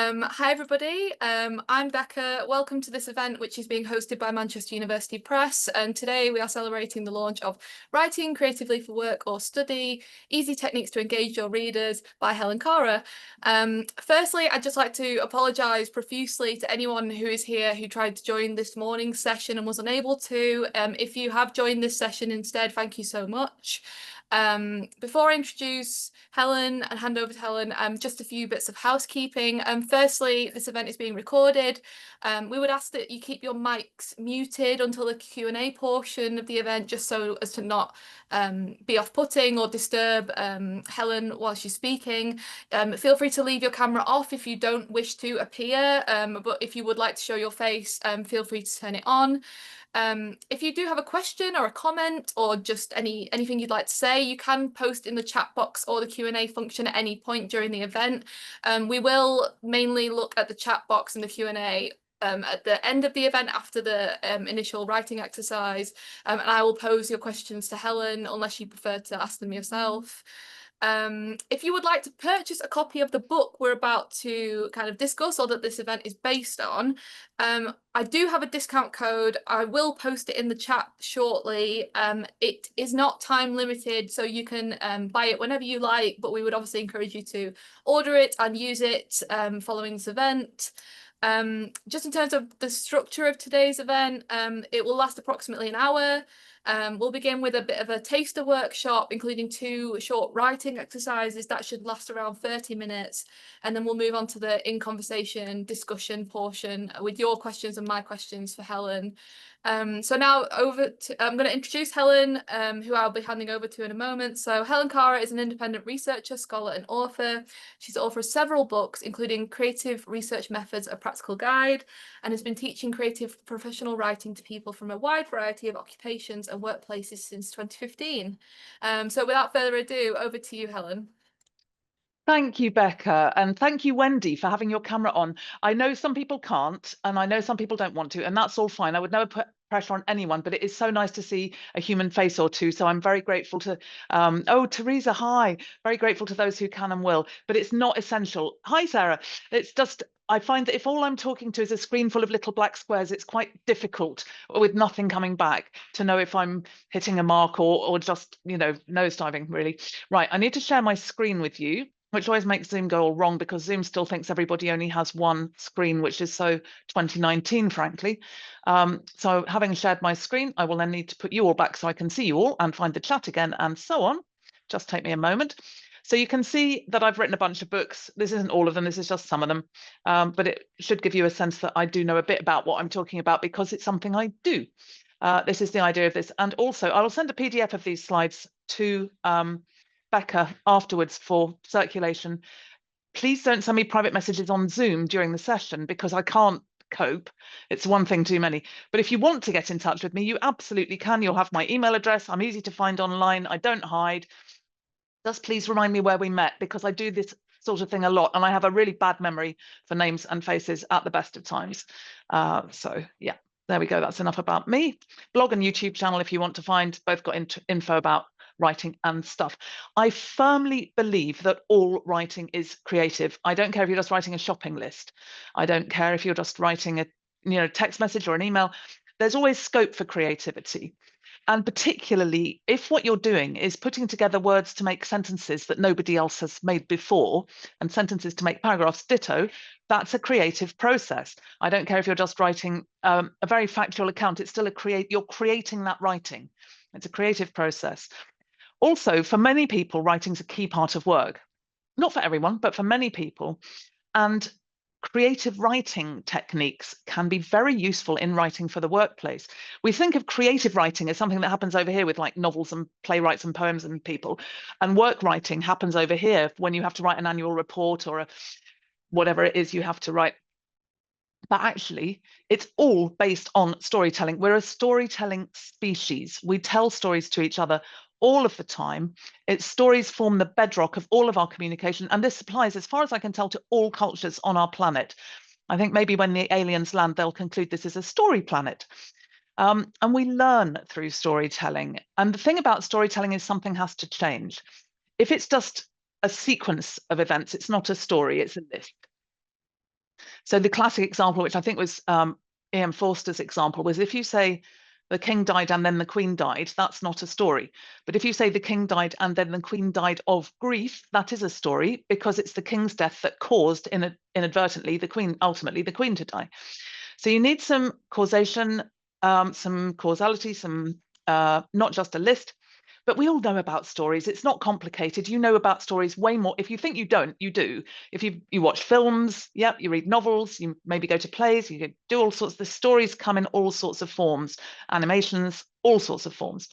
Hi everybody, I'm Becca. Welcome to this event which is being hosted by Manchester University Press, and today we are celebrating the launch of Writing Creatively for Work or Study, Easy Techniques to Engage Your Readers by Helen Kara. Firstly, I'd just like to apologise profusely to anyone who is here who tried to join this morning's session and was unable to. If you have joined this session instead, thank you so much. Before I introduce Helen and hand over to Helen, just a few bits of housekeeping. Firstly, this event is being recorded. We would ask that you keep your mics muted until the Q&A portion of the event, just so as to not be off-putting or disturb Helen while she's speaking. Feel free to leave your camera off if you don't wish to appear, but if you would like to show your face, feel free to turn it on. If you do have a question or a comment or just anything you'd like to say, you can post in the chat box or the Q&A function at any point during the event. We will mainly look at the chat box and the Q&A at the end of the event after the initial writing exercise, and I will pose your questions to Helen unless you prefer to ask them yourself. If you would like to purchase a copy of the book we're about to kind of discuss or that this event is based on, I do have a discount code. I will post it in the chat shortly. It is not time limited, so you can buy it whenever you like, but we would obviously encourage you to order it and use it following this event. Just in terms of the structure of today's event, it will last approximately an hour. We'll begin with a bit of a taster workshop, including 2 short writing exercises that should last around 30 minutes. And then we'll move on to the in-conversation discussion portion with your questions and my questions for Helen. So now I'm going to introduce Helen, who I'll be handing over to in a moment. So Helen Kara is an independent researcher, scholar and author. She's the author of several books, including Creative Research Methods, A Practical Guide, and has been teaching creative professional writing to people from a wide variety of occupations and workplaces since 2015. So without further ado, over to you, Helen. Thank you, Becca, and thank you, Wendy, for having your camera on. I know some people can't, and I know some people don't want to, and that's all fine. I would never put pressure on anyone, but it is so nice to see a human face or two. So I'm very grateful to, oh, Teresa, hi. Very grateful to those who can and will, but it's not essential. Hi, Sarah. It's just, I find that if all I'm talking to is a screen full of little black squares, it's quite difficult with nothing coming back to know if I'm hitting a mark or just, you know, nosediving, really. Right, I need to share my screen with you, which always makes Zoom go all wrong because Zoom still thinks everybody only has one screen, which is so 2019, frankly. So having shared my screen, I will then need to put you all back so I can see you all and find the chat again and so on. Just take me a moment. So you can see that I've written a bunch of books. This isn't all of them, this is just some of them. But it should give you a sense that I do know a bit about what I'm talking about because it's something I do. This is the idea of this. And also, I will send a PDF of these slides to Becca afterwards for circulation. Please don't send me private messages on Zoom during the session because I can't cope. It's one thing too many. But if you want to get in touch with me, you absolutely can. You'll have my email address. I'm easy to find online. I don't hide. Just please remind me where we met because I do this sort of thing a lot and I have a really bad memory for names and faces at the best of times. So yeah, there we go. That's enough about me. Blog and YouTube channel if you want to find, both got info about writing and stuff. I firmly believe that all writing is creative. I don't care if you're just writing a shopping list. I don't care if you're just writing a text message or an email. There's always scope for creativity. And particularly if what you're doing is putting together words to make sentences that nobody else has made before and sentences to make paragraphs ditto, that's a creative process. I don't care if you're just writing a very factual account, it's still you're creating that writing. It's a creative process. Also, for many people, writing's a key part of work. Not for everyone, but for many people. And creative writing techniques can be very useful in writing for the workplace. We think of creative writing as something that happens over here with like novels and playwrights and poems and people. And work writing happens over here when you have to write an annual report or whatever it is you have to write. But actually, it's all based on storytelling. We're a storytelling species. We tell stories to each other all of the time. Its stories form the bedrock of all of our communication. And this applies, as far as I can tell, to all cultures on our planet. I think maybe when the aliens land, they'll conclude this is a story planet. And we learn through storytelling. And the thing about storytelling is something has to change. If it's just a sequence of events, it's not a story, it's a list. So the classic example, which I think was E.M. Forster's example, was if you say the king died and then the queen died, that's not a story. But if you say the king died and then the queen died of grief, that is a story, because it's the king's death that caused inadvertently ultimately the queen to die. So you need some causation, some causality, some not just a list. But we all know about stories. It's not complicated. You know about stories way more. If you think you don't, you do. If you watch films, yep, you read novels, you maybe go to plays, you do all sorts. The stories come in all sorts of forms, animations, all sorts of forms.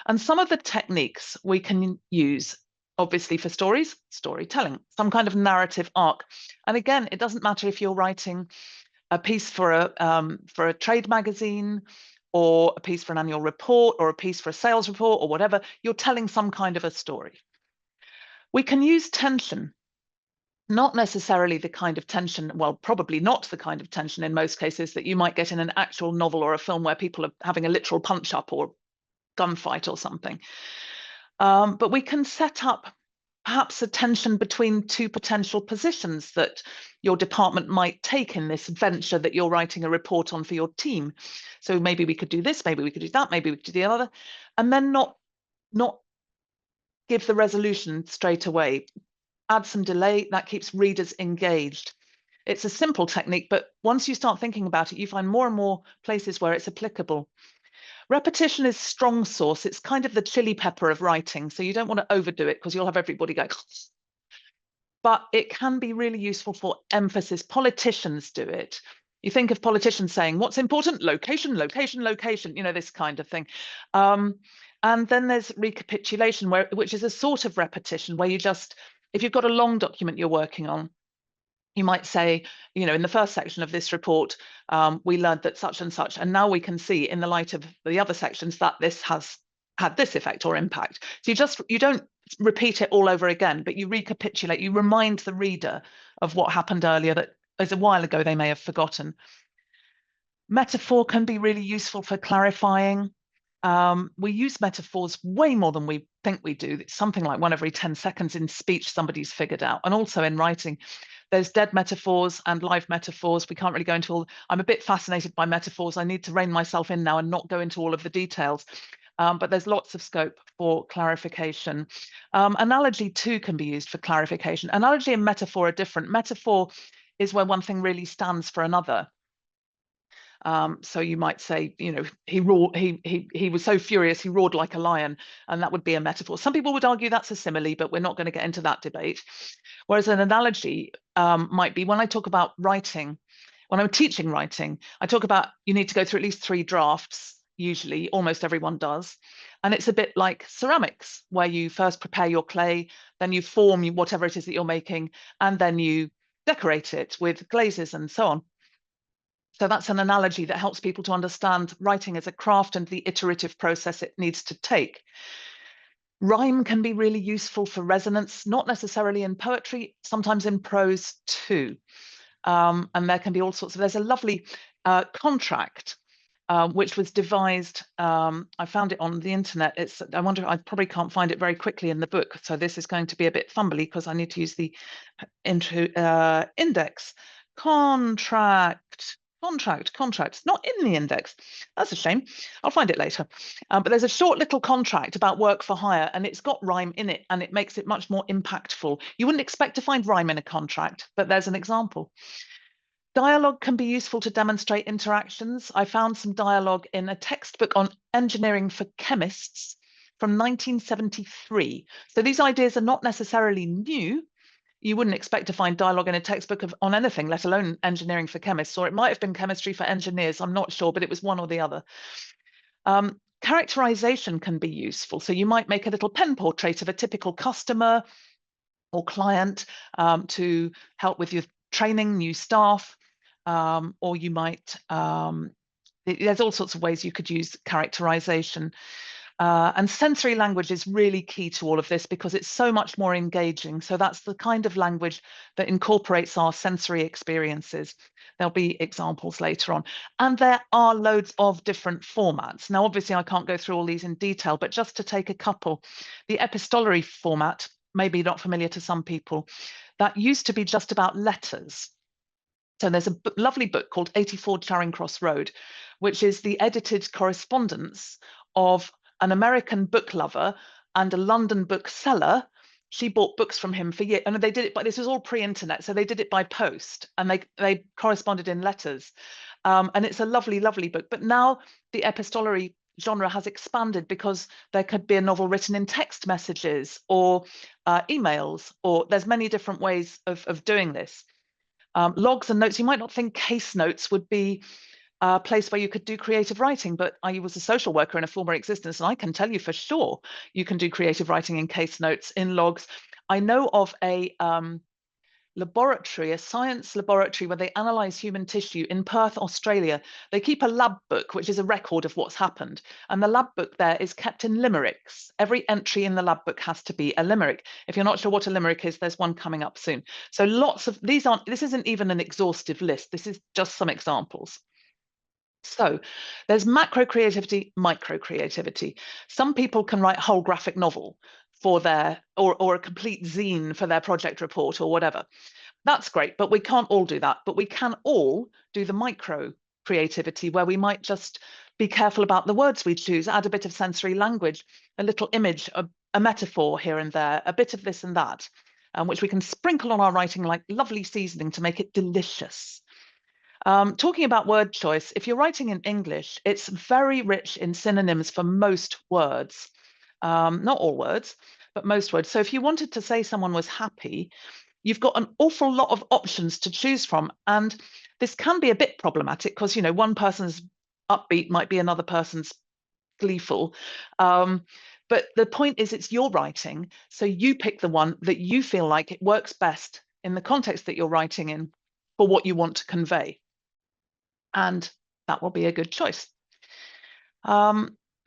And some of the techniques we can use, obviously, for stories, storytelling, some kind of narrative arc. And again, it doesn't matter if you're writing a piece for a trade magazine, or a piece for an annual report, or a piece for a sales report, or whatever. You're telling some kind of a story. We can use tension, not necessarily the kind of tension, well, probably not the kind of tension in most cases that you might get in an actual novel or a film where people are having a literal punch up or gunfight or something. But we can set up perhaps a tension between two potential positions that your department might take in this venture that you're writing a report on for your team. So maybe we could do this, maybe we could do that, maybe we could do the other, and then not give the resolution straight away. Add some delay, that keeps readers engaged. It's a simple technique, but once you start thinking about it, you find more and more places where it's applicable. Repetition is strong sauce. It's kind of the chili pepper of writing. So you don't want to overdo it because you'll have everybody go, but it can be really useful for emphasis. Politicians do it. You think of politicians saying, what's important? Location, location, location, this kind of thing. And then there's recapitulation, which is a sort of repetition where you just, if you've got a long document you're working on, you might say, in the first section of this report, we learned that such and such, and now we can see in the light of the other sections that this has had this effect or impact. So you don't repeat it all over again, but you recapitulate, you remind the reader of what happened earlier that as a while ago they may have forgotten. Metaphor can be really useful for clarifying. We use metaphors way more than we think we do. It's something like 1 every 10 seconds in speech somebody's figured out, and also in writing. There's dead metaphors and live metaphors. We can't really go into all. I'm a bit fascinated by metaphors. I need to rein myself in now and not go into all of the details. But there's lots of scope for clarification. Analogy too can be used for clarification. Analogy and metaphor are different. Metaphor is where one thing really stands for another. So you might say, he was so furious, he roared like a lion, and that would be a metaphor. Some people would argue that's a simile, but we're not going to get into that debate. Whereas an analogy might be when I talk about writing, when I'm teaching writing, I talk about you need to go through at least 3 drafts, usually, almost everyone does. And it's a bit like ceramics, where you first prepare your clay, then you form whatever it is that you're making, and then you decorate it with glazes and so on. So that's an analogy that helps people to understand writing as a craft and the iterative process it needs to take. Rhyme can be really useful for resonance, not necessarily in poetry, sometimes in prose too. And there can be all sorts of, there's a lovely contract which was devised. I found it on the internet. I wonder, I probably can't find it very quickly in the book. So this is going to be a bit fumbly because I need to use the index. Contract, not in the index. That's a shame. I'll find it later. But there's a short little contract about work for hire, and it's got rhyme in it, and it makes it much more impactful. You wouldn't expect to find rhyme in a contract, but there's an example. Dialogue can be useful to demonstrate interactions. I found some dialogue in a textbook on engineering for chemists from 1973. So these ideas are not necessarily new. You wouldn't expect to find dialogue in a textbook on anything, let alone engineering for chemists, or it might have been chemistry for engineers. I'm not sure, but it was one or the other. Characterization can be useful. So you might make a little pen portrait of a typical customer or client to help with your training, new staff, or you might, there's all sorts of ways you could use characterization. And sensory language is really key to all of this because it's so much more engaging. So that's the kind of language that incorporates our sensory experiences. There'll be examples later on. And there are loads of different formats. Now, obviously, I can't go through all these in detail, but just to take a couple, the epistolary format, maybe not familiar to some people, that used to be just about letters. So there's a lovely book called 84 Charing Cross Road, which is the edited correspondence of an American book lover and a London bookseller. She bought books from him for years, and they did it, but this was all pre-internet, so they did it by post, and they corresponded in letters. And it's a lovely, lovely book. But now the epistolary genre has expanded because there could be a novel written in text messages or emails, or there's many different ways of doing this. Logs and notes, you might not think case notes would be a place where you could do creative writing, but I was a social worker in a former existence, and I can tell you for sure you can do creative writing in case notes, in logs. I know of a laboratory, a science laboratory where they analyze human tissue in Perth, Australia. They keep a lab book, which is a record of what's happened. And the lab book there is kept in limericks. Every entry in the lab book has to be a limerick. If you're not sure what a limerick is, there's one coming up soon. So lots of these aren't, this isn't even an exhaustive list. This is just some examples. So there's macro creativity, micro creativity. Some people can write a whole graphic novel for their, or a complete zine for their project report or whatever. That's great, but we can't all do that. But we can all do the micro creativity where we might just be careful about the words we choose, add a bit of sensory language, a little image, a metaphor here and there, a bit of this and that, which we can sprinkle on our writing like lovely seasoning to make it delicious. Talking about word choice, if you're writing in English, it's very rich in synonyms for most words. Not all words, but most words. So if you wanted to say someone was happy, you've got an awful lot of options to choose from. And this can be a bit problematic because, you know, one person's upbeat might be another person's gleeful. But the point is, it's your writing. So you pick the one that you feel like it works best in the context that you're writing in for what you want to convey. And that will be a good choice.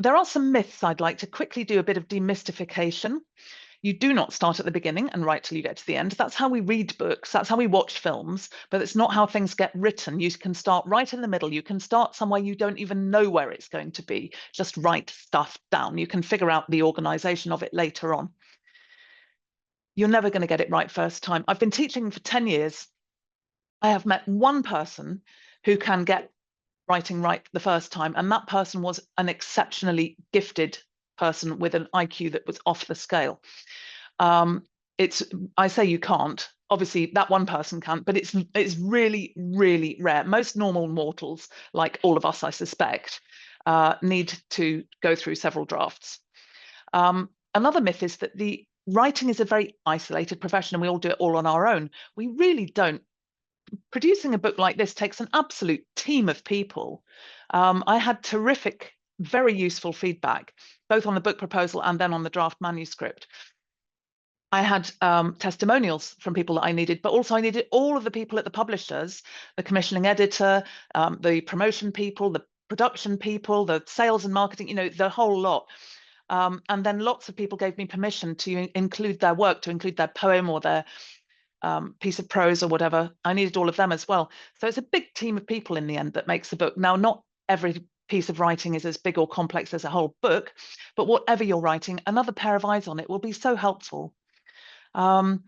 There are some myths I'd like to quickly do a bit of demystification. You do not start at the beginning and write till you get to the end. That's how we read books. That's how we watch films, but it's not how things get written. You can start right in the middle. You can start somewhere you don't even know where it's going to be. Just write stuff down. You can figure out the organization of it later on. You're never going to get it right first time. I've been teaching for 10 years. I have met one person who can get writing right the first time, and that person was an exceptionally gifted person with an IQ that was off the scale. I say you can't. Obviously, that one person can't, but it's really, really rare. Most normal mortals, like all of us, I suspect, need to go through several drafts. Another myth is that the writing is a very isolated profession and we all do it all on our own. We really don't. Producing a book like this takes an absolute team of people. I had terrific, very useful feedback, both on the book proposal and then on the draft manuscript. I had testimonials from people that I needed, but also I needed all of the people at the publishers, the commissioning editor, the promotion people, the production people, the sales and marketing, you know, the whole lot. And then lots of people gave me permission to include their work, to include their poem or their piece of prose or whatever. I needed all of them as well. So it's a big team of people in the end that makes the book. Now, not every piece of writing is as big or complex as a whole book, but whatever you're writing, another pair of eyes on it will be so helpful. And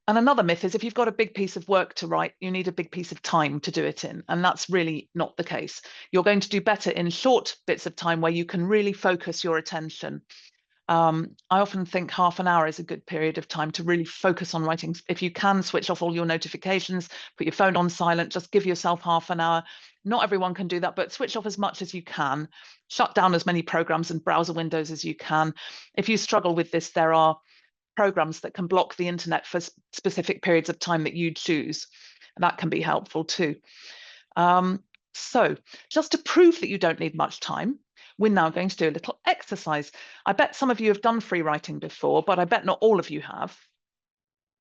another myth is if you've got a big piece of work to write, you need a big piece of time to do it in. And that's really not the case. You're going to do better in short bits of time where you can really focus your attention. I often think half an hour is a good period of time to really focus on writing. If you can switch off all your notifications, put your phone on silent, just give yourself half an hour. Not everyone can do that, but switch off as much as you can. Shut down as many programs and browser windows as you can. If you struggle with this, there are programs that can block the internet for specific periods of time that you choose. That can be helpful too. So just to prove that you don't need much time, we're now going to do a little exercise. I bet some of you have done free writing before, but I bet not all of you have.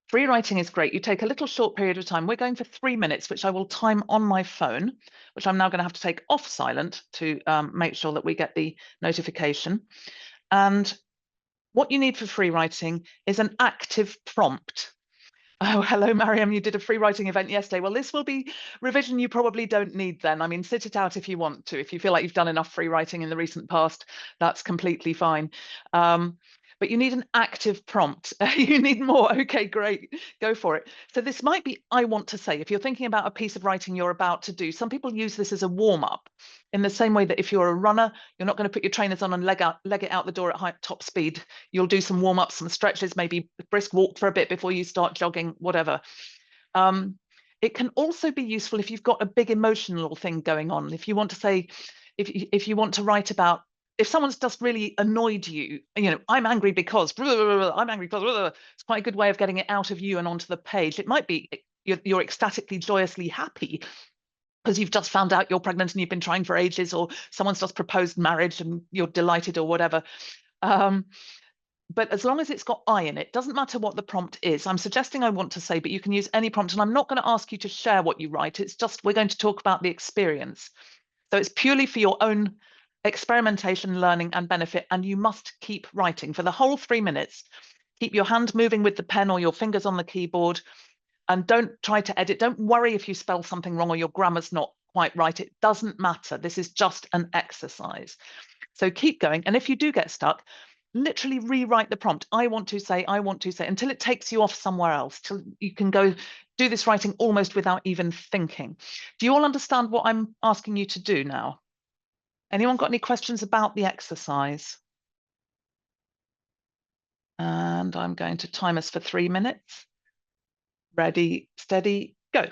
Free writing is great. You take a little short period of time. We're going for 3 minutes, which I will time on my phone, which I'm now going to have to take off silent to make sure that we get the notification. And what you need for free writing is an active prompt. Oh, hello, Mariam. You did a free writing event yesterday. Well, this will be revision you probably don't need then. I mean, sit it out if you want to. If you feel like you've done enough free writing in the recent past, that's completely fine. but you need an active prompt. You need more. Okay, great. Go for it. So this might be, I want to say, if you're thinking about a piece of writing you're about to do, some people use this as a warm up in the same way that if you're a runner, you're not going to put your trainers on and leg it out the door at top speed. You'll do some warm ups, some stretches, maybe brisk walk for a bit before you start jogging, whatever. It can also be useful if you've got a big emotional thing going on. If you want to say, if you want to write about, if someone's just really annoyed you, I'm angry because, I'm angry because, it's quite a good way of getting it out of you and onto the page. It might be you're ecstatically, joyously happy because you've just found out you're pregnant and you've been trying for ages, or someone's just proposed marriage and you're delighted or whatever. But as long as it's got I in it, doesn't matter what the prompt is. I'm suggesting I want to say, but you can use any prompt. And I'm not going to ask you to share what you write. It's just, we're going to talk about the experience. So it's purely for your own experimentation, learning, and benefit. And you must keep writing for the whole 3 minutes. Keep your hand moving with the pen or your fingers on the keyboard. And don't try to edit. Don't worry if you spell something wrong or your grammar's not quite right. It doesn't matter. This is just an exercise. So keep going. And if you do get stuck, literally rewrite the prompt. I want to say, until it takes you off somewhere else, till you can go do this writing almost without even thinking. Do you all understand what I'm asking you to do now? Anyone got any questions about the exercise? And I'm going to time us for 3 minutes. Ready, steady, go.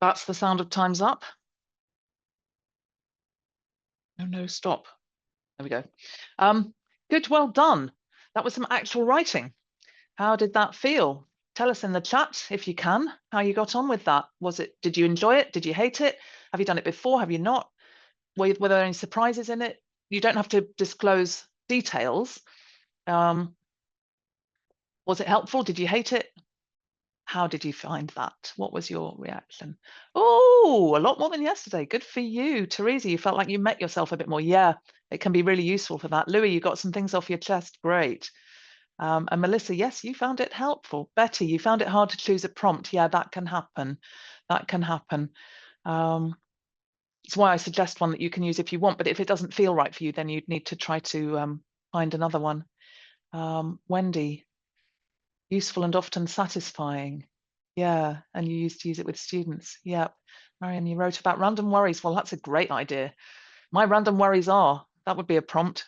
That's the sound of time's up. No, stop. There we go. Good, well done. That was some actual writing. How did that feel? Tell us in the chat if you can, how you got on with that. Did you enjoy it? Did you hate it? Have you done it before? Have you not? Were there any surprises in it? you don't have to disclose details. Was it helpful? Did you hate it? How did you find that? What was your reaction? Oh, a lot more than yesterday. Good for you. Teresa, you felt like you met yourself a bit more. Yeah, it can be really useful for that. Louis, you got some things off your chest. Great. And Melissa, yes, you found it helpful. Betty, you found it hard to choose a prompt. Yeah, that can happen. That can happen. It's why I suggest one that you can use if you want, but if it doesn't feel right for you, then you'd need to try to find another one. Wendy, useful and often satisfying. Yeah, and you used to use it with students. Yep. Marion, you wrote about random worries. Well, that's a great idea. My random worries are, that would be a prompt.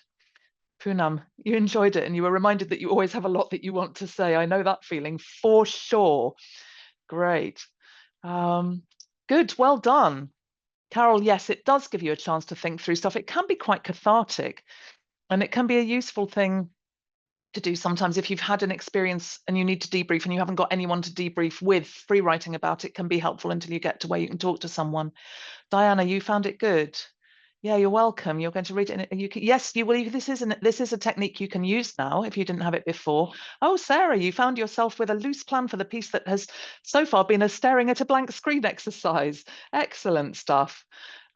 Poonam, you enjoyed it and you were reminded that you always have a lot that you want to say. I know that feeling for sure. Great. Good, well done. Carol, yes, it does give you a chance to think through stuff. It can be quite cathartic and it can be a useful thing to do sometimes if you've had an experience and you need to debrief and you haven't got anyone to debrief with. Free writing about it can be helpful until you get to where you can talk to someone. Diana, you found it good. Yeah, you're welcome. You're going to read it. You can, yes, you will. This is a technique you can use now if you didn't have it before. Oh, Sarah, you found yourself with a loose plan for the piece that has so far been a staring at a blank screen exercise. Excellent stuff.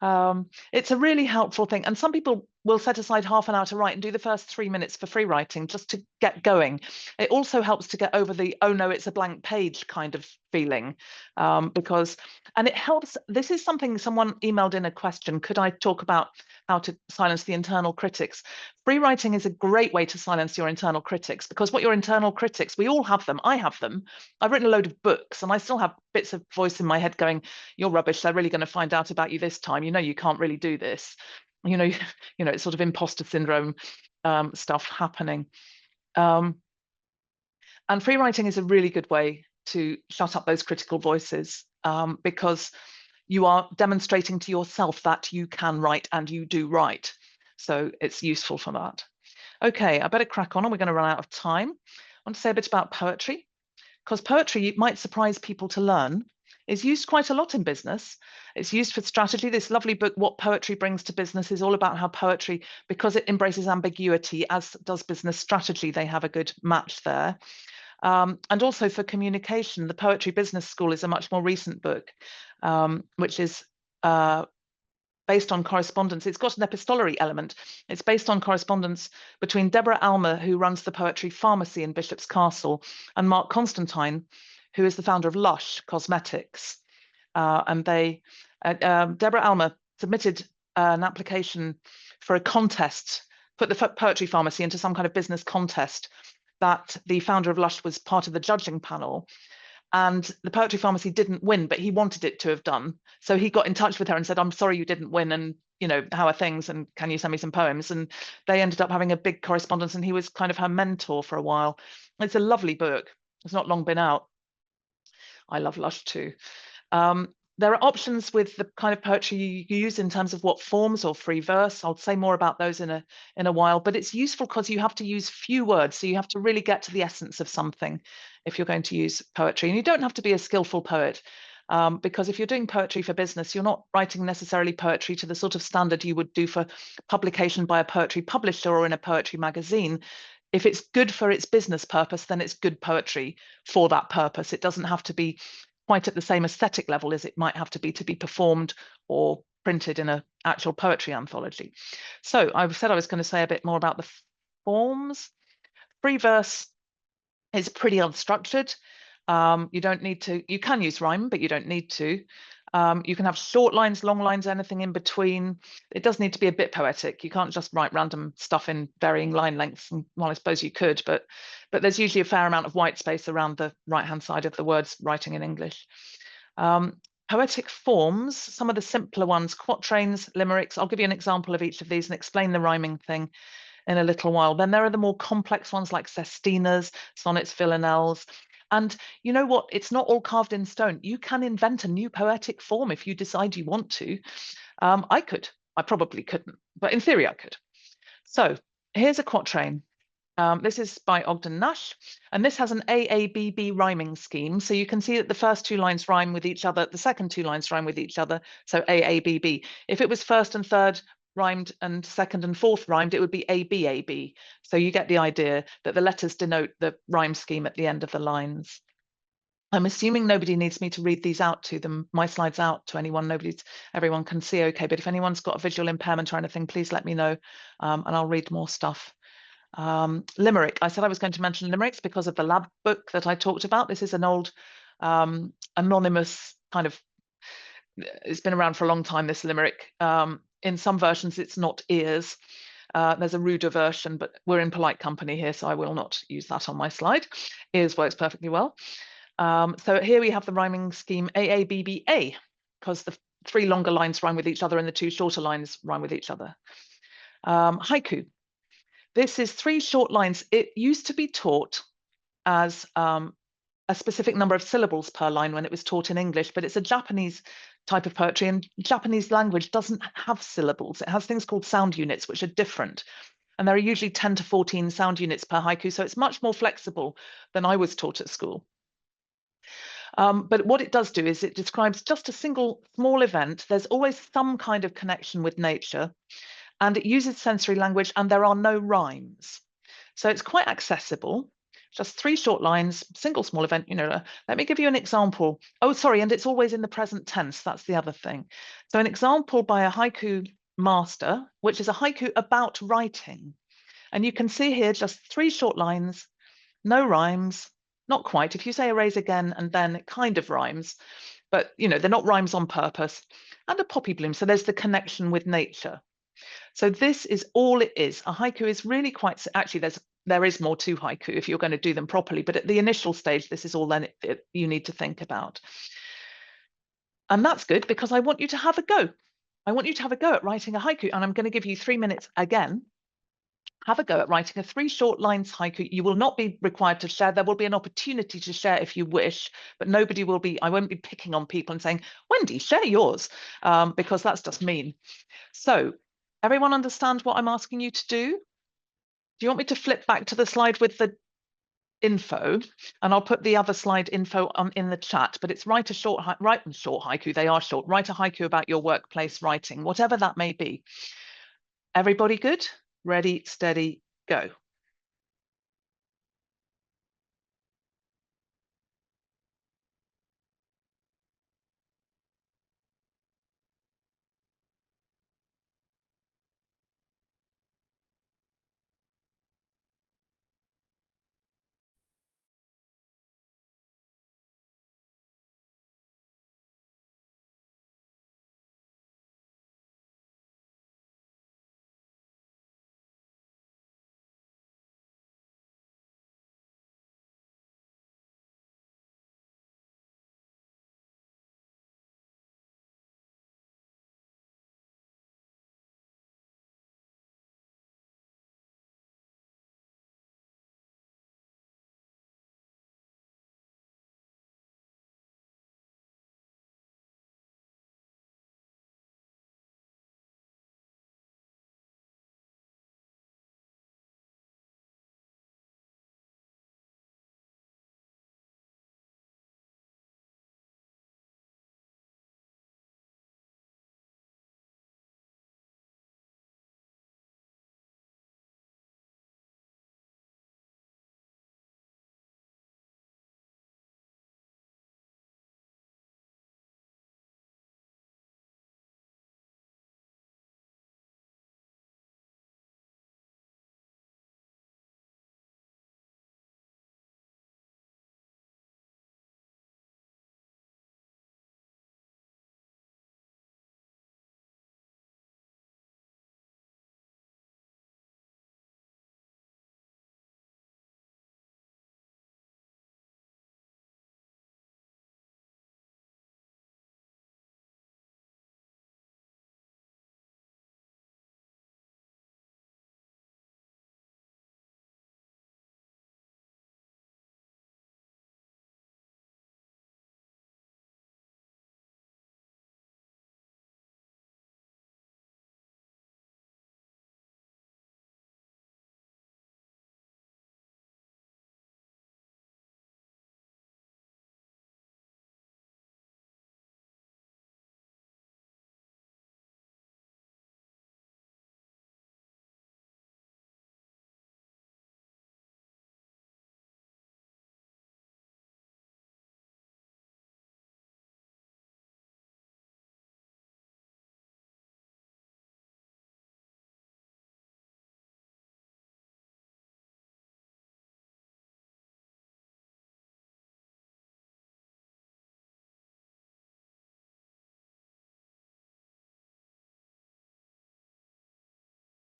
It's a really helpful thing. And some people will set aside half an hour to write and do the first 3 minutes for free writing just to get going. It also helps to get over the, oh no, it's a blank page kind of feeling and it helps. This is something someone emailed in a question. Could I talk about how to silence the internal critics? Free writing is a great way to silence your internal critics because what your internal critics, we all have them. I have them. I've written a load of books and I still have bits of voice in my head going, you're rubbish. They're really going to find out about you this time. You can't really do this. It's sort of imposter syndrome stuff happening. And free writing is a really good way to shut up those critical voices because you are demonstrating to yourself that you can write and you do write. So it's useful for that. Okay, I better crack on and we're going to run out of time. I want to say a bit about poetry because poetry might surprise people to learn is used quite a lot in business. It's used for strategy. This lovely book, What Poetry Brings to Business, is all about how poetry, because it embraces ambiguity, as does business strategy, they have a good match there. And also for communication, the Poetry Business School is a much more recent book, which is based on correspondence. It's got an epistolary element. It's based on correspondence between Deborah Almer, who runs the Poetry Pharmacy in Bishop's Castle, and Mark Constantine, who is the founder of Lush Cosmetics. And Deborah Almer submitted an application for a contest, put the Poetry Pharmacy into some kind of business contest that the founder of Lush was part of the judging panel. And the Poetry Pharmacy didn't win, but he wanted it to have done. So he got in touch with her and said, I'm sorry you didn't win. And, how are things? And can you send me some poems? And they ended up having a big correspondence and he was kind of her mentor for a while. It's a lovely book. It's not long been out. I love Lush too. There are options with the kind of poetry you use in terms of what forms or free verse. I'll say more about those in a while, but it's useful because you have to use few words. So you have to really get to the essence of something if you're going to use poetry. And you don't have to be a skillful poet because if you're doing poetry for business, you're not writing necessarily poetry to the sort of standard you would do for publication by a poetry publisher or in a poetry magazine. If it's good for its business purpose, then it's good poetry for that purpose. It doesn't have to be quite at the same aesthetic level as it might have to be performed or printed in an actual poetry anthology. So I said I was going to say a bit more about the forms. Free verse is pretty unstructured. You don't need to, you can use rhyme, but you don't need to. You can have short lines, long lines, anything in between. It does need to be a bit poetic. You can't just write random stuff in varying line lengths. And, well, I suppose you could, but there's usually a fair amount of white space around the right-hand side of the words writing in English. Poetic forms, some of the simpler ones, quatrains, limericks. I'll give you an example of each of these and explain the rhyming thing in a little while. Then there are the more complex ones like sestinas, sonnets, villanelles. And you know what? It's not all carved in stone. You can invent a new poetic form if you decide you want to. I could. I probably couldn't, but in theory I could. So here's a quatrain. This is by Ogden Nash, and this has an AABB rhyming scheme. So you can see that the first two lines rhyme with each other, the second two lines rhyme with each other. So AABB. If it was first and third rhymed and second and fourth rhymed, it would be AB, AB. So you get the idea that the letters denote the rhyme scheme at the end of the lines. I'm assuming nobody needs me to read these out to them, my slides out to anyone. Everyone can see okay, but if anyone's got a visual impairment or anything, please let me know, and I'll read more stuff. Limerick. I said I was going to mention limericks because of the lab book that I talked about. This is an old anonymous kind of, it's been around for a long time, this limerick. In some versions, it's not ears. There's a ruder version, but we're in polite company here, so I will not use that on my slide. Ears works perfectly well. So here we have the rhyming scheme AABBA, because the 3 longer lines rhyme with each other and the 2 shorter lines rhyme with each other. Haiku. This is 3 short lines. It used to be taught as a specific number of syllables per line when it was taught in English, but it's a Japanese type of poetry, and Japanese language doesn't have syllables. It has things called sound units, which are different. And there are usually 10 to 14 sound units per haiku, so it's much more flexible than I was taught at school. But what it does do is it describes just a single small event. There's always some kind of connection with nature, and it uses sensory language, and there are no rhymes. So it's quite accessible, just 3 short lines, single small event. Let me give you an example. Oh, sorry, and it's always in the present tense. That's the other thing. So an example by a haiku master, which is a haiku about writing. And you can see here just 3 short lines, no rhymes, not quite. If you say erase again and then it kind of rhymes, but they're not rhymes on purpose, and a poppy bloom. So there's the connection with nature. So this is all it is. A haiku is really quite, actually there is more to haiku if you're going to do them properly, but at the initial stage, this is all then you need to think about. And that's good because I want you to have a go. I want you to have a go at writing a haiku, and I'm going to give you 3 minutes again. Have a go at writing a 3 short lines haiku. You will not be required to share. There will be an opportunity to share if you wish, but I won't be picking on people and saying, Wendy, share yours, because that's just mean. So everyone understand what I'm asking you to do? Do you want me to flip back to the slide with the info? And I'll put the other slide info in the chat, but it's write short haiku. They are short. Write a haiku about your workplace writing, whatever that may be. Everybody good? Ready, steady, go.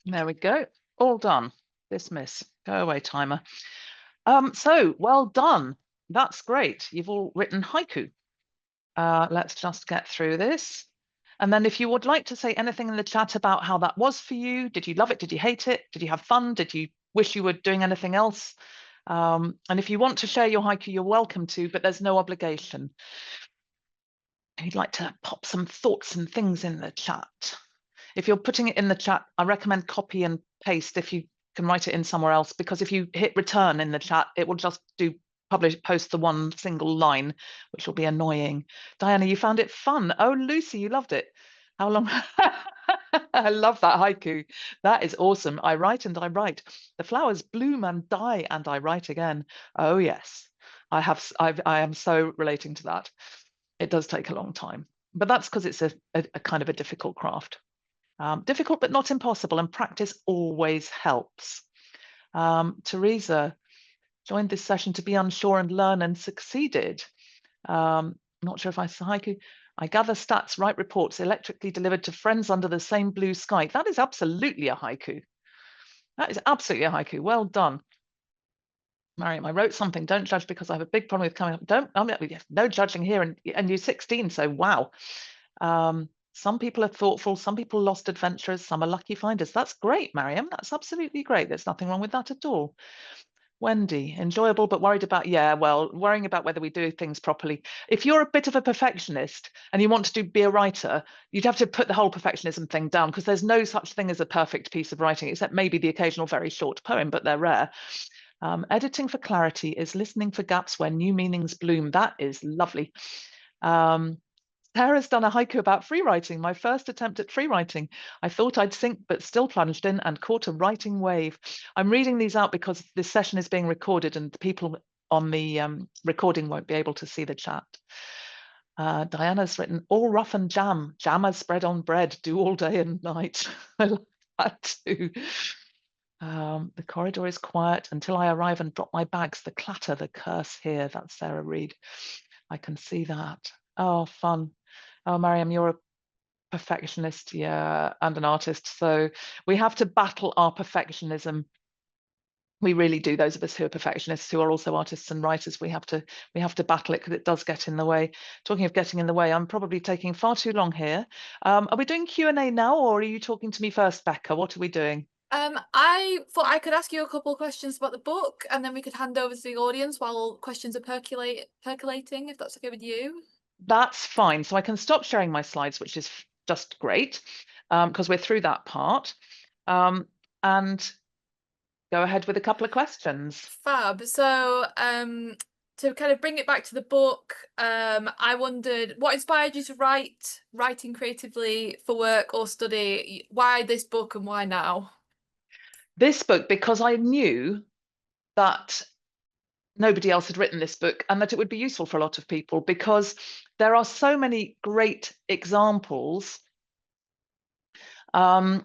There we go. All done. Dismiss. Go away, timer. So well done. That's great. You've all written haiku. Let's just get through this. And then if you would like to say anything in the chat about how that was for you, did you love it? Did you hate it? Did you have fun? Did you wish you were doing anything else? And if you want to share your haiku, you're welcome to, but there's no obligation. If you'd like to pop some thoughts and things in the chat. If you're putting it in the chat, I recommend copy and paste if you can write it in somewhere else, because if you hit return in the chat, it will just post the one single line, which will be annoying. Diana, you found it fun. Oh, Lucy, you loved it. How long? I love that haiku. That is awesome. I write and I write. The flowers bloom and die and I write again. Oh, yes. I am so relating to that. It does take a long time, but that's because it's a kind of a difficult craft. Difficult, but not impossible, and practice always helps. Teresa joined this session to be unsure and learn and succeeded. Not sure if I saw haiku. I gather stats, write reports electrically delivered to friends under the same blue sky. That is absolutely a haiku. That is absolutely a haiku. Well done. Mariam, I wrote something. Don't judge because I have a big problem with coming up. Don't, no judging here. And you're 16, so wow. Some people are thoughtful, some people lost adventurers, some are lucky finders. That's great, Mariam. That's absolutely great. There's nothing wrong with that at all. Wendy, enjoyable, but worried about, yeah, well, worrying about whether we do things properly. If you're a bit of a perfectionist and you want to be a writer, you'd have to put the whole perfectionism thing down, because there's no such thing as a perfect piece of writing, except maybe the occasional very short poem, but they're rare. Editing for clarity is listening for gaps where new meanings bloom. That is lovely. Sarah's done a haiku about free writing, my first attempt at free writing. I thought I'd sink, but still plunged in and caught a writing wave. I'm reading these out because this session is being recorded and the people on the recording won't be able to see the chat. Diana's written, all rough and jam, jam as spread on bread, do all day and night. I love that too. The corridor is quiet until I arrive and drop my bags. The clatter, the curse here. That's Sarah Reed. I can see that. Oh, fun. Oh, Mariam, you're a perfectionist, yeah, and an artist. So we have to battle our perfectionism. We really do. Those of us who are perfectionists, who are also artists and writers, we have to battle it, because it does get in the way. Talking of getting in the way, I'm probably taking far too long here. Are we doing Q&A now, or are you talking to me first, Becca? What are we doing? I thought I could ask you a couple of questions about the book, and then we could hand over to the audience while questions are percolating, if that's okay with you. That's fine. So I can stop sharing my slides, which is just great, because we're through that part. And go ahead with a couple of questions. Fab. So, to kind of bring it back to the book, I wondered what inspired you to writing creatively for work or study? Why this book and why now? This book, because I knew that nobody else had written this book and that it would be useful for a lot of people, because there are so many great examples of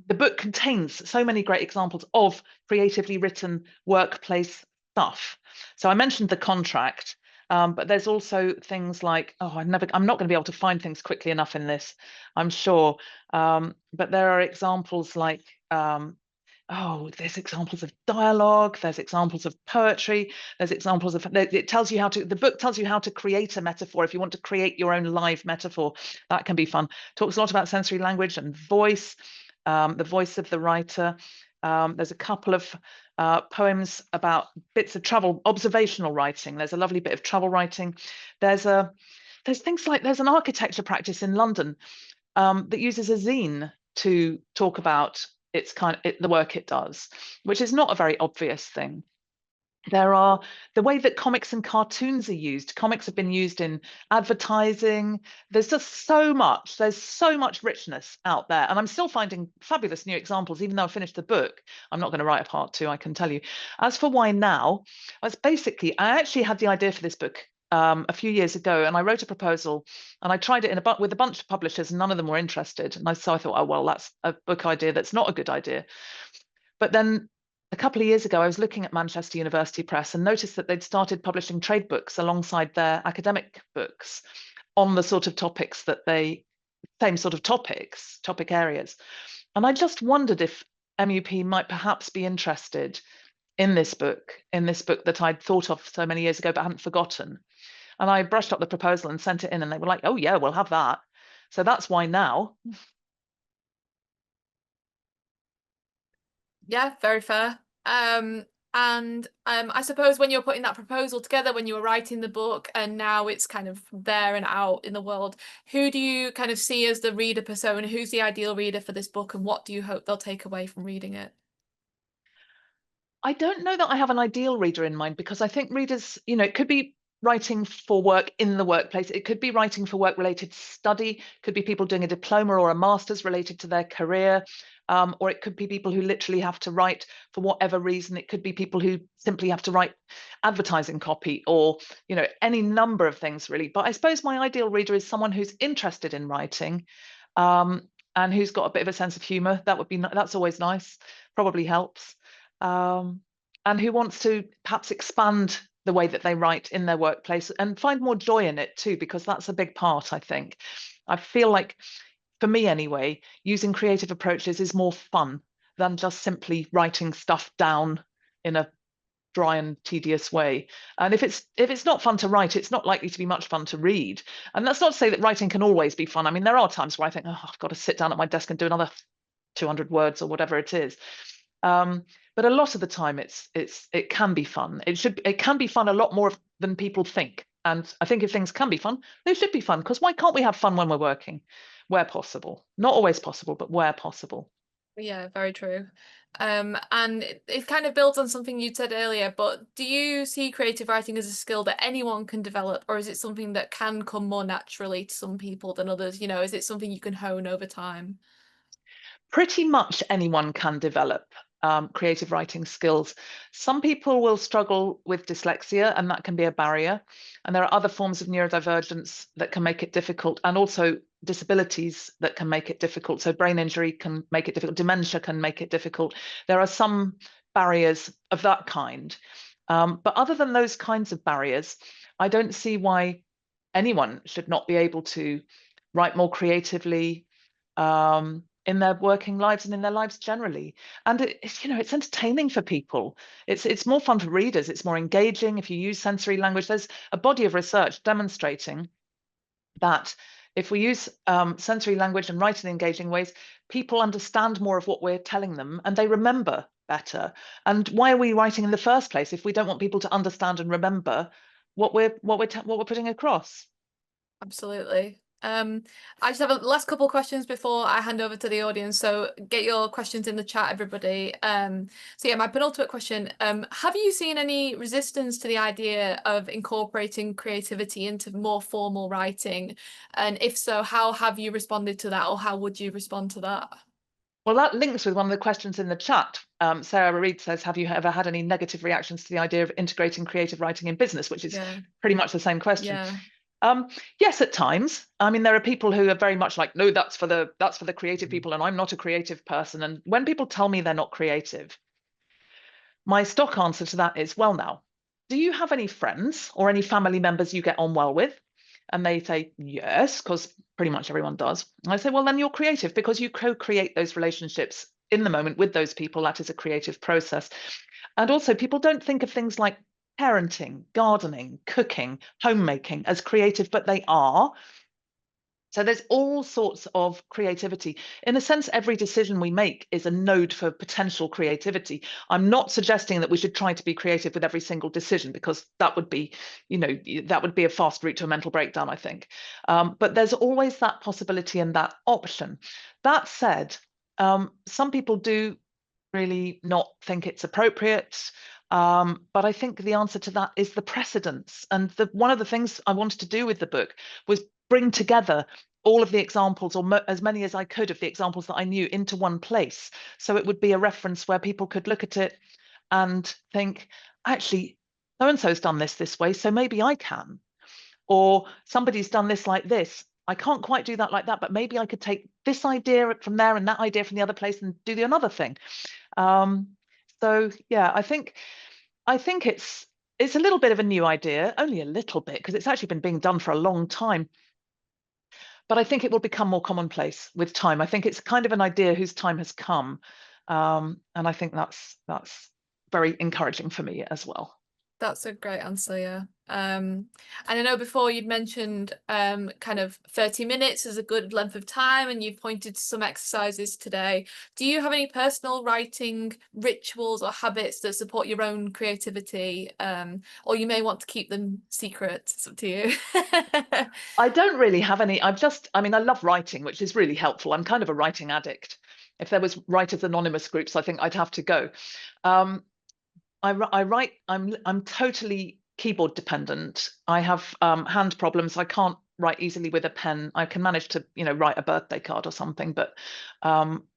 the book contains so many great examples of creatively written workplace stuff. So I mentioned the contract, but there's also things like, I'm not going to be able to find things quickly enough in this, I'm sure. But there are examples like, there's examples of dialogue, there's examples of poetry, there's examples of, it tells you how to, the book tells you how to create a metaphor. If you want to create your own live metaphor, that can be fun. Talks a lot about sensory language and voice, the voice of the writer. There's a couple of poems about bits of travel, observational writing. There's a lovely bit of travel writing. There's things like, there's an architecture practice in London that uses a zine to talk about the work it does, which is not a very obvious thing. There are the way that comics and cartoons are used. Comics have been used in advertising. There's just so much. There's so much richness out there. And I'm still finding fabulous new examples, even though I finished the book. I'm not going to write a part two, I can tell you. As for why now, I actually had the idea for this book a few years ago, and I wrote a proposal and I tried it with a bunch of publishers, and none of them were interested. And so I thought, oh, well, that's a book idea that's not a good idea. But then a couple of years ago, I was looking at Manchester University Press and noticed that they'd started publishing trade books alongside their academic books on the sort of topics that same sort of topic areas. And I just wondered if MUP might perhaps be interested in this book that I'd thought of so many years ago but hadn't forgotten. And I brushed up the proposal and sent it in, and they were like, "Oh yeah, we'll have that." So that's why now. Yeah, very fair. And I suppose when you're putting that proposal together, when you were writing the book, and now it's kind of there and out in the world, who do you kind of see as the reader persona? Who's the ideal reader for this book, and what do you hope they'll take away from reading it? I don't know that I have an ideal reader in mind because I think readers, it could be writing for work in the workplace. It could be writing for work related to study, could be people doing a diploma or a master's related to their career, or it could be people who literally have to write for whatever reason. It could be people who simply have to write advertising copy or, any number of things really. But I suppose my ideal reader is someone who's interested in writing, um, and who's got a bit of a sense of humor. That's always nice, probably helps, um, and who wants to perhaps expand the way that they write in their workplace and find more joy in it too, because that's a big part, I think. I feel like, for me anyway, using creative approaches is more fun than just simply writing stuff down in a dry and tedious way. And if it's not fun to write, it's not likely to be much fun to read. And that's not to say that writing can always be fun. I mean, there are times where I think, oh, I've got to sit down at my desk and do another 200 words or whatever it is. Um, but a lot of the time, it can be fun. It can be fun a lot more than people think. And I think if things can be fun, they should be fun. Because why can't we have fun when we're working, where possible? Not always possible, but where possible. Yeah, very true. And it kind of builds on something you said earlier, but do you see creative writing as a skill that anyone can develop, or is it something that can come more naturally to some people than others? Is it something you can hone over time? Pretty much anyone can develop creative writing skills. Some people will struggle with dyslexia, and that can be a barrier. And there are other forms of neurodivergence that can make it difficult, and also disabilities that can make it difficult. So, brain injury can make it difficult, dementia can make it difficult. There are some barriers of that kind. But other than those kinds of barriers, I don't see why anyone should not be able to write more creatively, in their working lives and in their lives generally. And it's entertaining for people. It's more fun for readers. It's more engaging if you use sensory language. There's a body of research demonstrating that if we use sensory language and write in engaging ways, people understand more of what we're telling them and they remember better. And why are we writing in the first place if we don't want people to understand and remember what we're putting across? Absolutely. I just have a last couple questions before I hand over to the audience. So get your questions in the chat, everybody. So yeah, my penultimate question, have you seen any resistance to the idea of incorporating creativity into more formal writing? And if so, how have you responded to that, or how would you respond to that? Well, that links with one of the questions in the chat. Sarah Reed says, have you ever had any negative reactions to the idea of integrating creative writing in business, which is Yeah, pretty much the same question. yeah, Um, yes, at times. I mean, there are people who are very much like, no, that's for the creative people, and I'm not a creative person. And when people tell me they're not creative, my stock answer to that is, well, now, do you have any friends or any family members you get on well with? And they say, yes, because pretty much everyone does. And I say, well, then you're creative because you co-create those relationships in the moment with those people. That is a creative process. And also, people don't think of things like parenting, gardening, cooking, homemaking as creative, but they are. So there's all sorts of creativity. In a sense, every decision we make is a node for potential creativity. I'm not suggesting that we should try to be creative with every single decision because that would be, that would be a fast route to a mental breakdown, I think. But there's always that possibility and that option. That said, some people do really not think it's appropriate. But I think the answer to that is the precedents. And one of the things I wanted to do with the book was bring together all of the examples, or as many as I could of the examples that I knew, into one place. So it would be a reference where people could look at it and think, actually, so and so's done this way, so maybe I can. Or somebody's done this like this. I can't quite do that like that, but maybe I could take this idea from there and that idea from the other place and do the another thing. Um, so yeah, I think it's a little bit of a new idea, only a little bit, because it's actually been being done for a long time. but I think it will become more commonplace with time. I think it's kind of an idea whose time has come. And I think that's very encouraging for me as well. That's a great answer, yeah. And I know before you'd mentioned kind of 30 minutes is a good length of time, and you've pointed to some exercises today. Do you have any personal writing rituals or habits that support your own creativity? Or you may want to keep them secret. It's up to you. I don't really have any. I mean, I love writing, which is really helpful. I'm kind of a writing addict. If there was Writers Anonymous groups, I think I'd have to go. Um, I write. I'm totally keyboard dependent. I have hand problems. I can't write easily with a pen. I can manage to, write a birthday card or something, but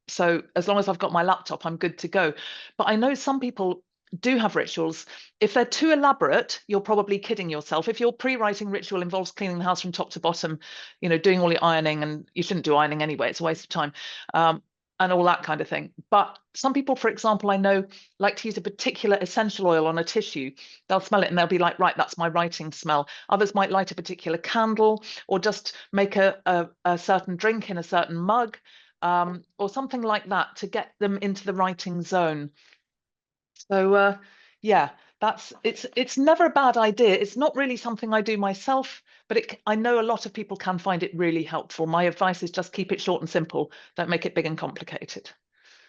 so as long as I've got my laptop, I'm good to go. But I know some people do have rituals. If they're too elaborate, you're probably kidding yourself. If your pre-writing ritual involves cleaning the house from top to bottom, doing all your ironing, and you shouldn't do ironing anyway, it's a waste of time. And all that kind of thing. But some people, for example, I know like to use a particular essential oil on a tissue. They'll smell it and they'll be like, right, that's my writing smell. Others might light a particular candle or just make a certain drink in a certain mug, or something like that to get them into the writing zone. So yeah, it's never a bad idea. It's not really something I do myself, but I know a lot of people can find it really helpful. My advice is just keep it short and simple. Don't make it big and complicated.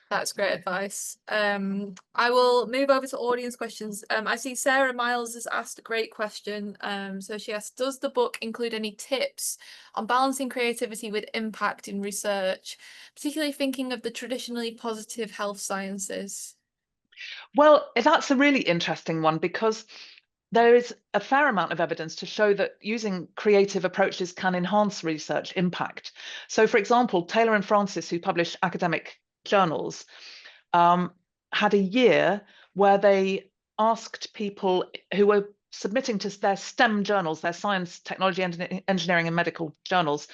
That's great advice. I will move over to audience questions. I see Sarah Miles has asked a great question. So she asked, does the book include any tips on balancing creativity with impact in research, particularly thinking of the traditionally positive health sciences? Well, that's a really interesting one because there is a fair amount of evidence to show that using creative approaches can enhance research impact. So, for example, Taylor and Francis, who publish academic journals, had a year where they asked people who were submitting to their STEM journals, their science, technology, engineering, and medical journals,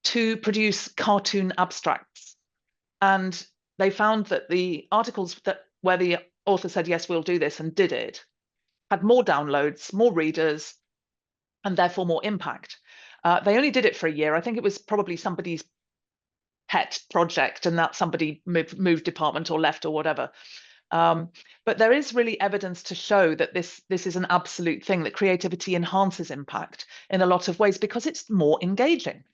to produce cartoon abstracts. And they found that the articles where the author said, yes, we'll do this, and did it, had more downloads, more readers, and therefore more impact. They only did it for a year. I think it was probably somebody's pet project and that somebody moved department or left or whatever. But there is really evidence to show that this is an absolute thing, that creativity enhances impact in a lot of ways because it's more engaging.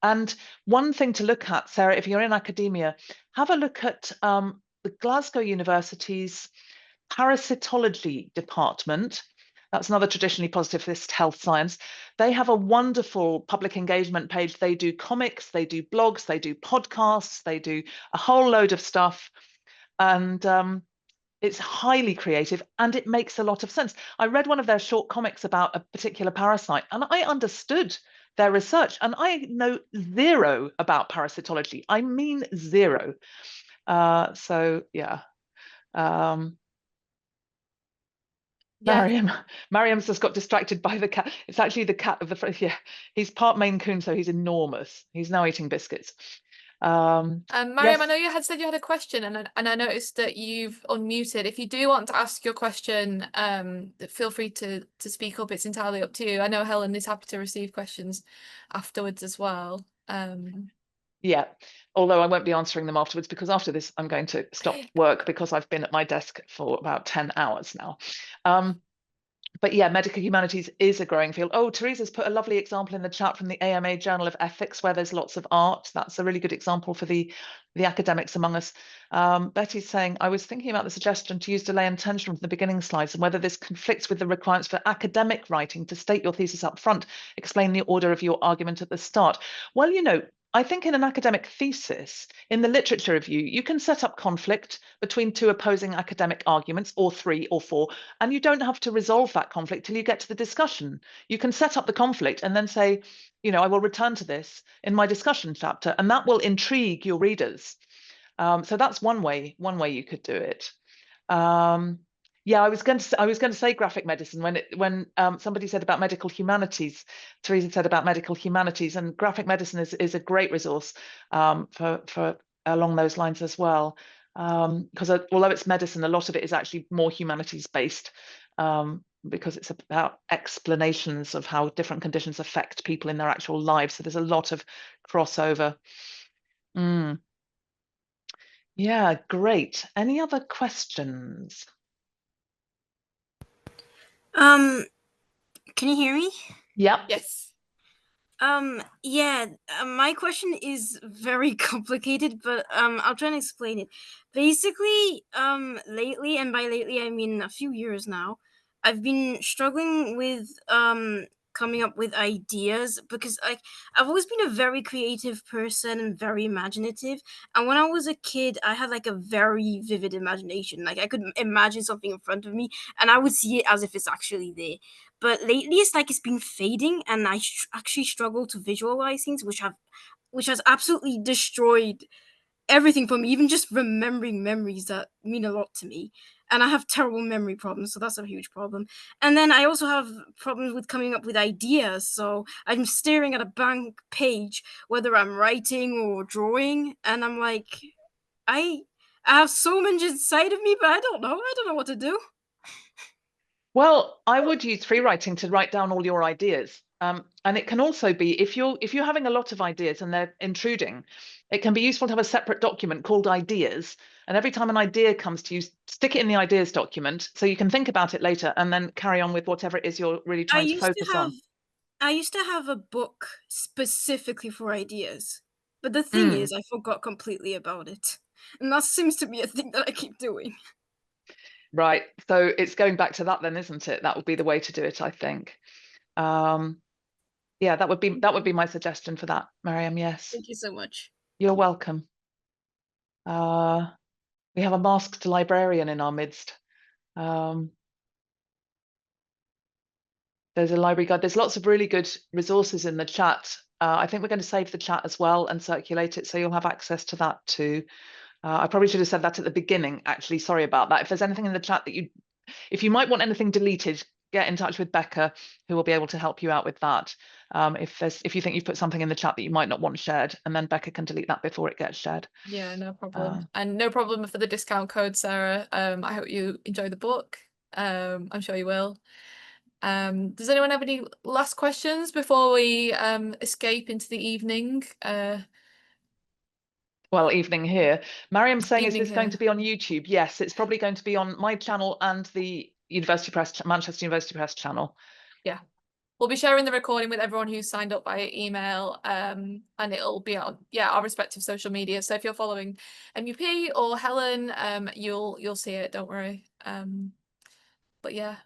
And one thing to look at, Sarah, if you're in academia, have a look at the Glasgow University's parasitology department. That's another traditionally positivist health science. They have a wonderful public engagement page. They do comics, they do blogs, they do podcasts, they do a whole load of stuff. And it's highly creative and it makes a lot of sense. I read one of their short comics about a particular parasite and I understood their research, and I know zero about parasitology. I mean zero. So yeah. Yeah, Mariam's just got distracted by the cat. It's actually the cat of the yeah. He's part Maine Coon, so he's enormous. He's now eating biscuits. Mariam, I Yes, know you had said you had a question, and I noticed that you've unmuted. If you do want to ask your question, feel free to speak up. It's entirely up to you. I know Helen is happy to receive questions afterwards as well. yeah. Although I won't be answering them afterwards because after this I'm going to stop work because I've been at my desk for about 10 hours now. But yeah, medical humanities is a growing field. Oh, Teresa's put a lovely example in the chat from the AMA Journal of Ethics, where there's lots of art. That's a really good example for the academics among us. Betty's saying, I was thinking about the suggestion to use delay and tension from the beginning slides and whether this conflicts with the requirements for academic writing to state your thesis up front, explain the order of your argument at the start. Well, I think in an academic thesis, in the literature review, you can set up conflict between two opposing academic arguments, or three or four, and you don't have to resolve that conflict till you get to the discussion. You can set up the conflict and then say, I will return to this in my discussion chapter, and that will intrigue your readers. So that's one way you could do it. Yeah, I was going to say graphic medicine when somebody said about medical humanities. Teresa said about medical humanities, and graphic medicine is a great resource for along those lines as well. Because although it's medicine, a lot of it is actually more humanities based. because it's about explanations of how different conditions affect people in their actual lives. So there's a lot of crossover. Mm. Yeah, great. Any other questions? Um, can you hear me? Yep. Yes. Yeah, my question is very complicated, but I'll try and explain it. Basically, lately, and by lately I mean a few years now, I've been struggling with coming up with ideas because I've always been a very creative person and very imaginative. And when I was a kid, I had like a very vivid imagination. Like I could imagine something in front of me and I would see it as if it's actually there. But lately, it's like it's been fading, and I actually struggle to visualize things, which has absolutely destroyed everything for me. Even just remembering memories that mean a lot to me, and I have terrible memory problems, so that's a huge problem. And then I also have problems with coming up with ideas. So I'm staring at a blank page, whether I'm writing or drawing, and I'm like, I I have so much inside of me, but I don't know. I don't know what to do. Well, I would use free writing to write down all your ideas. And it can also be if you're having a lot of ideas and they're intruding, it can be useful to have a separate document called ideas. And every time an idea comes to you, stick it in the ideas document so you can think about it later and then carry on with whatever it is you're really I trying to used to focus have on. I used to have a book specifically for ideas, but the thing Mm, is I forgot completely about it, and that seems to be a thing that I keep doing. right. So it's going back to that then, isn't it? That would be the way to do it, I think. Um, yeah, that would be my suggestion for that, Miriam. Yes, Thank you so much. you're welcome. Uh, we have a masked librarian in our midst. Um, there's a library guide. There's lots of really good resources in the chat. I think we're going to save the chat as well and circulate it, so you'll have access to that too. I probably should have said that at the beginning, actually. Sorry about that. If there's anything in the chat that if you might want anything deleted, get in touch with Becca, who will be able to help you out with that. If you think you've put something in the chat that you might not want shared, and then Becca can delete that before it gets shared. Yeah, no Uh, problem. And no problem for the discount code, Sarah. I hope you enjoy the book. I'm sure you will. Does anyone have any last questions before we escape into the evening? well, evening here. Mariam's saying, is Evening this going to here. be on YouTube? Yes, it's probably going to be on my channel and the University Press, Manchester University Press channel. Yeah. We'll be sharing the recording with everyone who's signed up via email, and it'll be on our respective social media. So if you're following MUP or Helen, you'll see it. Don't worry. But yeah,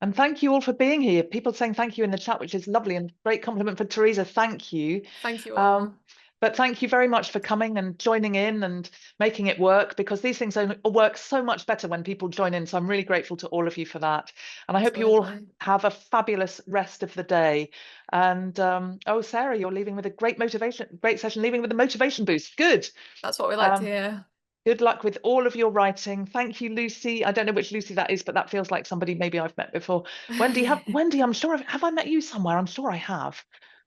And thank you all for being here. People saying thank you in the chat, which is lovely, and great compliment for Teresa. Thank you. thank you all. But thank you very much for coming and joining in and making it work, because these things work so much better when people join in. So I'm really grateful to all of you for that. And I hope you all Absolutely. have a fabulous rest of the day. And oh, Sarah, you're leaving with a great session, leaving with a motivation boost. Good. That's what we like to Um, hear. Good luck with all of your writing. Thank you, Lucy. I don't know which Lucy that is, but that feels like somebody maybe I've met before. Wendy, I'm sure have I met you somewhere? I'm sure I have,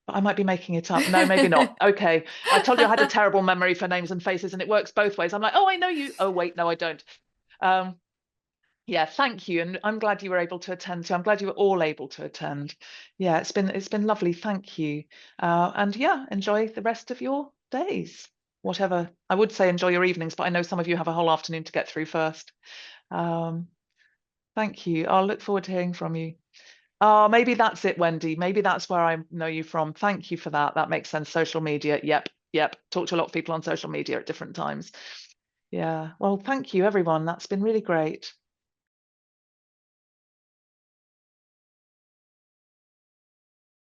but I might be making it up. No, maybe not. Okay. I told you I had a terrible memory for names and faces, and it works both ways. I'm like, oh, I know you. Oh, wait, no, I don't. Um, yeah, thank you. And I'm glad you were able to attend. So I'm glad you were all able to attend. Yeah, it's been lovely. Thank you. And yeah, enjoy the rest of your days. Whatever. I would say enjoy your evenings, but I know some of you have a whole afternoon to get through first. Thank you. I'll look forward to hearing from you. Oh, maybe that's it, Wendy. Maybe that's where I know you from. Thank you for that. That makes sense. Social media. Yep. Talk to a lot of people on social media at different times. Yeah. Well, thank you, everyone. That's been really great.